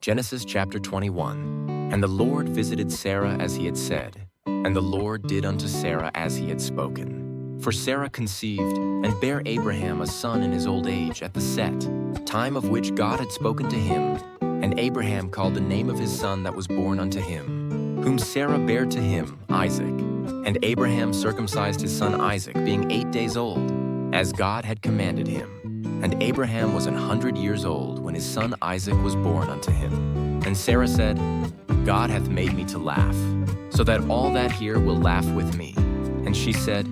Genesis chapter 21. And the Lord visited Sarah as he had said, and the Lord did unto Sarah as he had spoken. For Sarah conceived, and bare Abraham a son in his old age at the set, time of which God had spoken to him. And Abraham called the name of his son that was born unto him, whom Sarah bare to him, Isaac. And Abraham circumcised his son Isaac, being 8 days old, as God had commanded him. And Abraham was 100 years old when his son Isaac was born unto him. And Sarah said, God hath made me to laugh, so that all that hear will laugh with me. And she said,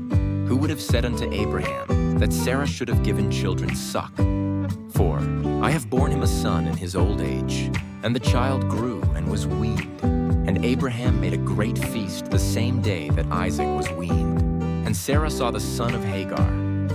Who would have said unto Abraham that Sarah should have given children suck? For I have borne him a son in his old age, and the child grew and was weaned. And Abraham made a great feast the same day that Isaac was weaned. And Sarah saw the son of Hagar,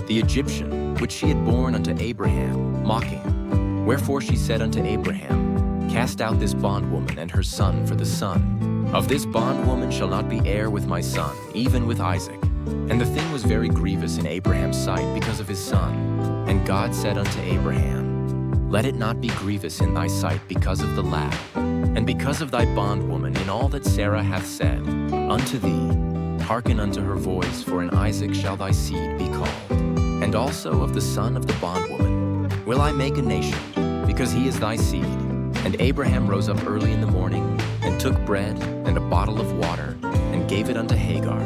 the Egyptian, which she had borne unto Abraham, mocking. Wherefore she said unto Abraham, Cast out this bondwoman and her son for the son. Of this bondwoman shall not be heir with my son, even with Isaac. And the thing was very grievous in Abraham's sight because of his son. And God said unto Abraham, Let it not be grievous in thy sight because of the lad, and because of thy bondwoman in all that Sarah hath said unto thee. Hearken unto her voice, for in Isaac shall thy seed be called. And also of the son of the bondwoman will I make a nation, because he is thy seed. And Abraham rose up early in the morning, and took bread and a bottle of water, and gave it unto Hagar,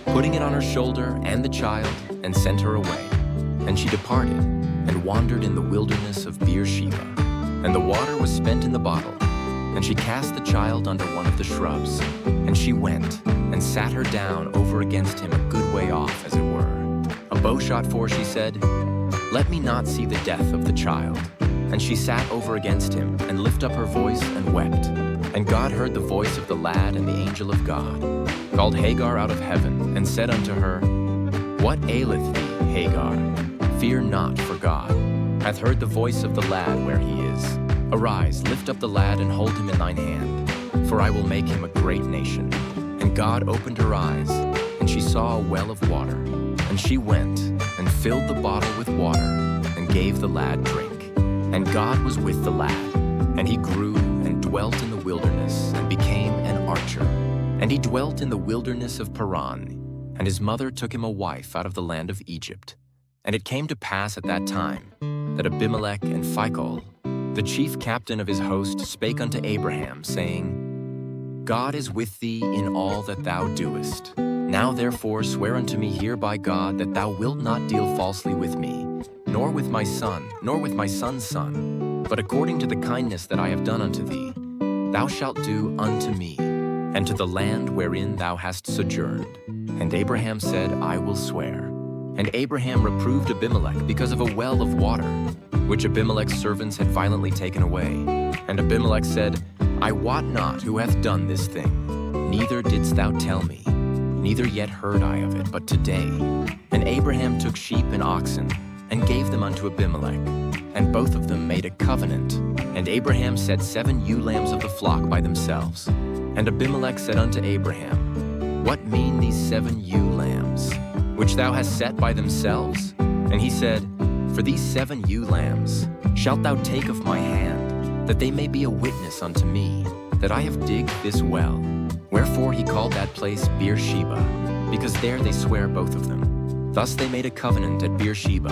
putting it on her shoulder and the child, and sent her away. And she departed, and wandered in the wilderness of Beersheba. And the water was spent in the bottle, and she cast the child under one of the shrubs. And she went, and sat her down over against him a good way off, as it were. A bow shot for, she said, Let me not see the death of the child. And she sat over against him, and lift up her voice, and wept. And God heard the voice of the lad, and the angel of God called Hagar out of heaven, and said unto her, What aileth thee, Hagar? Fear not, for God hath heard the voice of the lad where he is. Arise, lift up the lad, and hold him in thine hand, for I will make him a great nation. And God opened her eyes, and she saw a well of water. And she went, and filled the bottle with water, and gave the lad drink. And God was with the lad, and he grew, and dwelt in the wilderness, and became an archer. And he dwelt in the wilderness of Paran, and his mother took him a wife out of the land of Egypt. And it came to pass at that time, that Abimelech and Phicol, the chief captain of his host, spake unto Abraham, saying, God is with thee in all that thou doest. Now therefore swear unto me here by God that thou wilt not deal falsely with me, nor with my son, nor with my son's son, but according to the kindness that I have done unto thee, thou shalt do unto me, and to the land wherein thou hast sojourned. And Abraham said, I will swear. And Abraham reproved Abimelech because of a well of water, which Abimelech's servants had violently taken away. And Abimelech said, I wot not who hath done this thing, neither didst thou tell me, neither yet heard I of it, but today. And Abraham took sheep and oxen, and gave them unto Abimelech. And both of them made a covenant. And Abraham set 7 ewe lambs of the flock by themselves. And Abimelech said unto Abraham, What mean these 7 ewe lambs, which thou hast set by themselves? And he said, For these 7 ewe lambs shalt thou take of my hand, that they may be a witness unto me, that I have digged this well. Wherefore he called that place Beersheba, because there they swear both of them. Thus they made a covenant at Beersheba.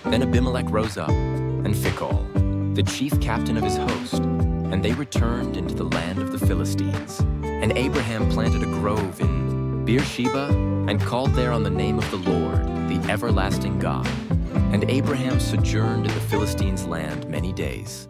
Then Abimelech rose up, and Phicol, the chief captain of his host, and they returned into the land of the Philistines. And Abraham planted a grove in Beersheba, and called there on the name of the Lord, the everlasting God. And Abraham sojourned in the Philistines' land many days.